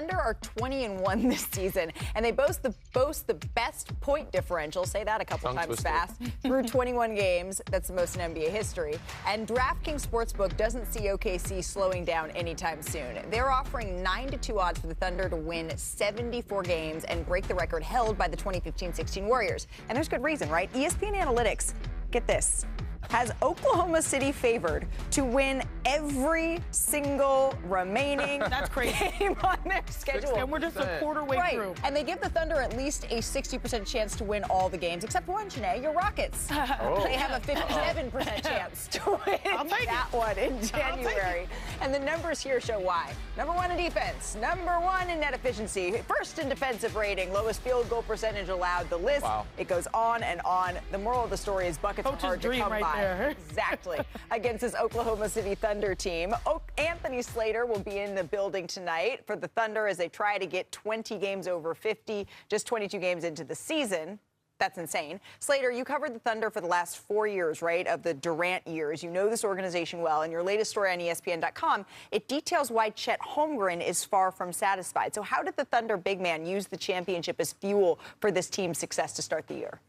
Thunder are 20-1 this season, and they boast the best point differential, say that a couple times fast, through 21 games. That's the most in NBA history. And DraftKings Sportsbook doesn't see OKC slowing down anytime soon. They're offering 9-2 odds for the Thunder to win 74 games and break the record held by the 2015-16 Warriors. And there's good reason, right? ESPN Analytics, get this, has Oklahoma City favored to win every single remaining game on their schedule. And we're just a quarter way through. And they give the Thunder at least a 60% chance to win all the games, except one, Janae, your Rockets. They have a 57% chance to win that one in January. And the numbers here show why. Number 1 in defense, number 1 in net efficiency, first in defensive rating, lowest field goal percentage allowed. The list, it goes on and on. The moral of the story is buckets are hard to come by. Exactly. Against this Oklahoma City Thunder team. Anthony Slater will be in the building tonight for the Thunder as they try to get 20 games over 50, just 22 games into the season. That's insane. Slater, you covered the Thunder for the last 4 years, right, of the Durant years. You know this organization well. In your latest story on ESPN.com, it details why Chet Holmgren is far from satisfied. So how did the Thunder big man use the championship as fuel for this team's success to start the year?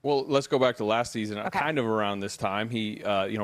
Well, let's go back to last season. Kind of around this time, he,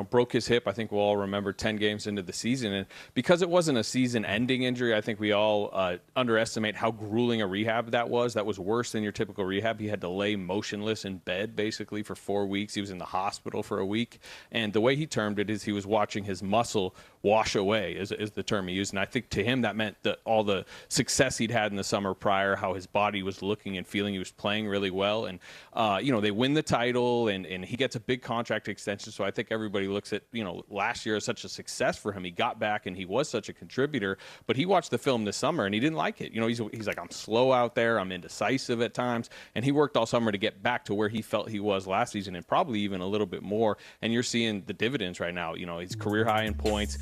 broke his hip. I think we'll all remember 10 games into the season. And because it wasn't a season-ending injury, I think we all underestimate how grueling a rehab that was. That was worse than your typical rehab. He had to lay motionless in bed, basically, for 4 weeks. He was in the hospital for a week. And the way he termed it is he was watching his muscle wash away, is the term he used. And I think to him that meant that all the success he'd had in the summer prior, how his body was looking and feeling, he was playing really well. And, they win the title, and he gets a big contract extension. So I think everybody looks at, last year as such a success for him. He got back and he was such a contributor, but he watched the film this summer and he didn't like it. He's like, I'm slow out there, I'm indecisive at times, and he worked all summer to get back to where he felt he was last season and probably even a little bit more. And you're seeing the dividends right now. He's career high in points.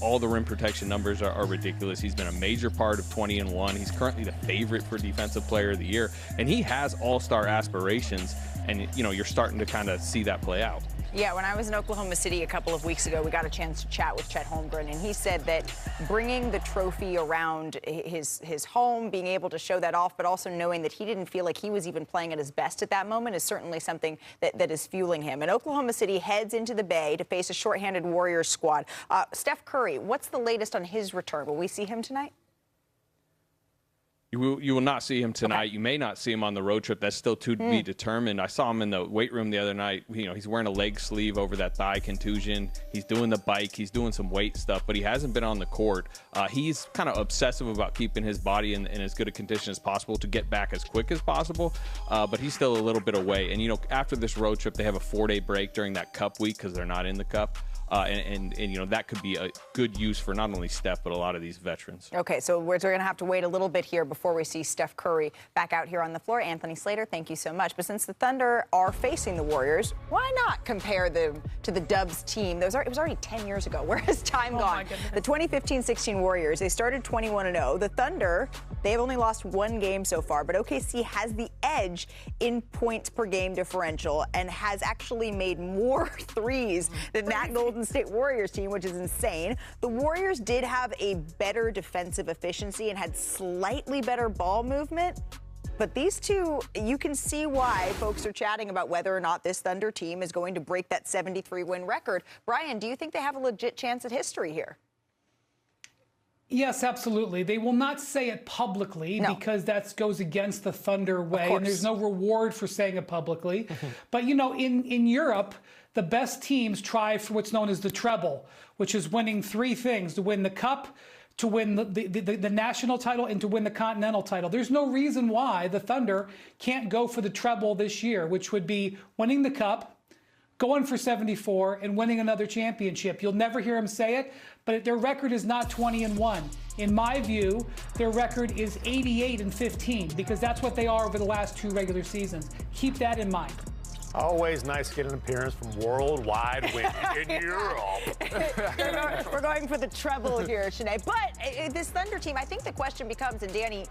All the rim protection numbers are ridiculous. He's been a major part of 20-1. He's currently the favorite for Defensive Player of the Year, and he has all-star aspirations. And, you're starting to kind of see that play out. Yeah, when I was in Oklahoma City a couple of weeks ago, we got a chance to chat with Chet Holmgren, and he said that bringing the trophy around his home, being able to show that off, but also knowing that he didn't feel like he was even playing at his best at that moment is certainly something that is fueling him. And Oklahoma City heads into the Bay to face a shorthanded Warriors squad. Steph Curry, what's the latest on his return? Will we see him tonight? You will not see him tonight. You may not see him on the road trip. That's still to be determined. I saw him in the weight room the other night. He's wearing a leg sleeve over that thigh contusion. He's doing the bike. He's doing some weight stuff, but he hasn't been on the court. He's kind of obsessive about keeping his body in as good a condition as possible to get back as quick as possible, but he's still a little bit away. And, after this road trip, they have a 4-day break during that Cup week because they're not in the Cup. And that could be a good use for not only Steph, but a lot of these veterans. Okay, so we're going to have to wait a little bit here before we see Steph Curry back out here on the floor. Anthony Slater, thank you so much. But since the Thunder are facing the Warriors, why not compare them to the Dubs team? It was already 10 years ago. Where has time gone? The 2015-16 Warriors, they started 21-0. The Thunder, they've only lost 1 game so far, but OKC has the edge in points per game differential and has actually made more threes than that Golden State Warriors team, which is insane. The Warriors did have a better defensive efficiency and had slightly better ball movement. But these two, you can see why folks are chatting about whether or not this Thunder team is going to break that 73-win record. Brian, do you think they have a legit chance at history here? Yes, absolutely. They will not say it publicly because that goes against the Thunder way, and there's no reward for saying it publicly. But, in Europe, the best teams try for what's known as the treble, which is winning 3 things: to win the Cup, to win the national title, and to win the continental title. There's no reason why the Thunder can't go for the treble this year, which would be winning the Cup, going for 74, and winning another championship. You'll never hear them say it, but their record is not 20-1. In my view, their record is 88-15, because that's what they are over the last 2 regular seasons. Keep that in mind. Always nice to get an appearance from Worldwide Win in Europe. We're going for the treble here, Sinead. But this Thunder team, I think the question becomes, and Danny,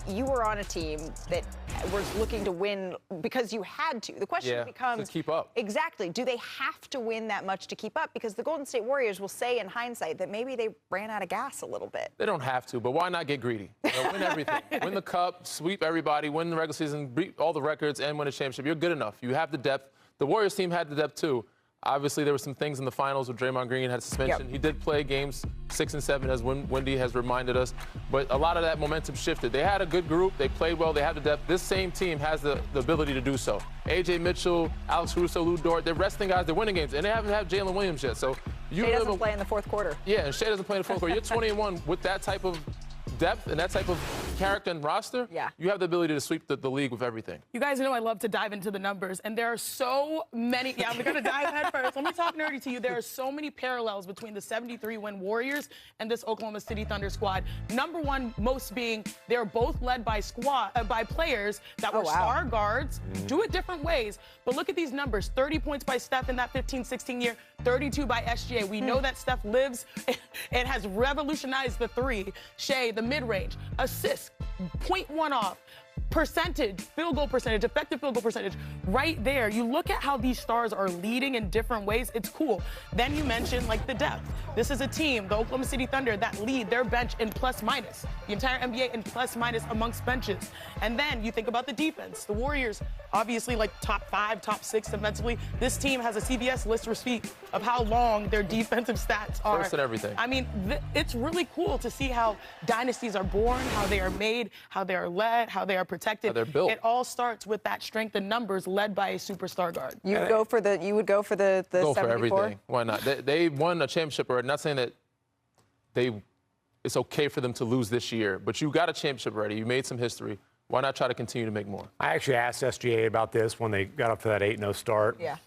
you were on a team that were looking to win because you had to. The question becomes, to keep up. Exactly. Do they have to win that much to keep up? Because the Golden State Warriors will say in hindsight that maybe they ran out of gas a little bit. They don't have to, but why not get greedy? Win everything. Win the cup, sweep everybody, win the regular season, beat all the records, and win a championship. You're good enough. You have the depth. The Warriors team had the depth, too. Obviously, there were some things in the finals with Draymond Green had suspension. Yep. He did play games 6 and 7, as Wendy has reminded us. But a lot of that momentum shifted. They had a good group. They played well. They had the depth. This same team has the ability to do so. A.J. Mitchell, Alex Caruso, Lou Dort, they're resting guys. They're winning games. And they haven't had Jalen Williams yet. So Shea doesn't play in the fourth quarter. Yeah, and Shea doesn't play in the fourth quarter. You're 20-1 with that type of depth and that type of character and roster. Yeah. You have the ability to sweep the league with everything. You guys know I love to dive into the numbers, and there are so many. Yeah, I'm going to dive head first. Let me talk nerdy to you. There are so many parallels between the 73-win Warriors and this Oklahoma City Thunder squad. Number one, most being they're both led by players that were star guards. Do it different ways, but look at these numbers: 30 points by Steph in that 15-16 year, 32 by SGA. We know that Steph lives and has revolutionized the three. Shea, the mid-range, assists, 0.1 off, percentage, field goal percentage, effective field goal percentage, right there. You look at how these stars are leading in different ways. It's cool. Then you mentioned like the depth. This is a team, the Oklahoma City Thunder, that lead their bench in plus minus. The entire NBA in plus minus amongst benches. And then you think about the defense. The Warriors, obviously like top 5, top 6 defensively. This team has a CBS list receipt of how long their defensive stats are. First at everything. I mean, it's really cool to see how dynasties are born, how they are made, how they are led, how they are protected. How they're built. It all starts with that strength in numbers led by a superstar guard. You would go for the 74? For everything. Why not? They won a championship already. Not saying that it's okay for them to lose this year, but you got a championship already. You made some history. Why not try to continue to make more? I actually asked SGA about this when they got up to that 8-0 start. Yeah.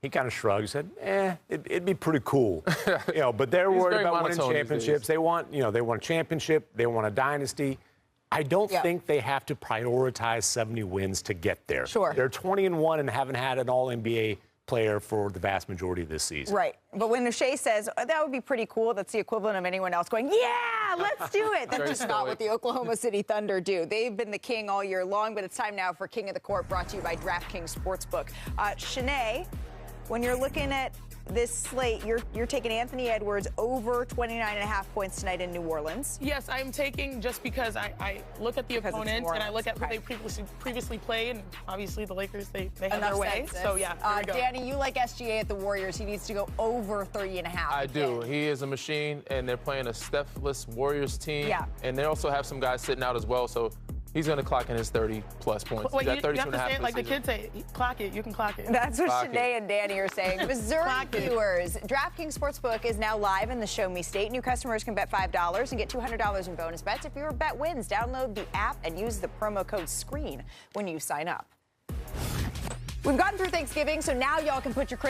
He kind of shrugged. He said, it'd be pretty cool. But they're worried about winning championships. They want a championship. They want a dynasty. I don't think they have to prioritize 70 wins to get there. Sure. They're 20-1 and haven't had an all-NBA player for the vast majority of this season. Right. But when Shea says, that would be pretty cool, that's the equivalent of anyone else going, yeah, let's do it. That's just not what the Oklahoma City Thunder do. They've been the king all year long, but it's time now for King of the Court, brought to you by DraftKings Sportsbook. Shanae, when you're looking at this slate, you're taking Anthony Edwards over 29.5 points tonight in New Orleans. Yes, I'm taking just because I look at the opponent and I look at who they previously played, and obviously the Lakers, they have their way. So, yeah, here we go. Danny, you like SGA at the Warriors. He needs to go over 30.5. I do. He is a machine, and they're playing a Steph-less Warriors team. Yeah. And they also have some guys sitting out as well, so he's going to clock in his 30-plus points. Well, you have to say it like the kids say, clock it, you can clock it. That's what Shanae and Danny are saying. Missouri viewers, DraftKings Sportsbook is now live in the Show Me State. New customers can bet $5 and get $200 in bonus bets if your bet wins. Download the app and use the promo code SCREEN when you sign up. We've gotten through Thanksgiving, so now y'all can put your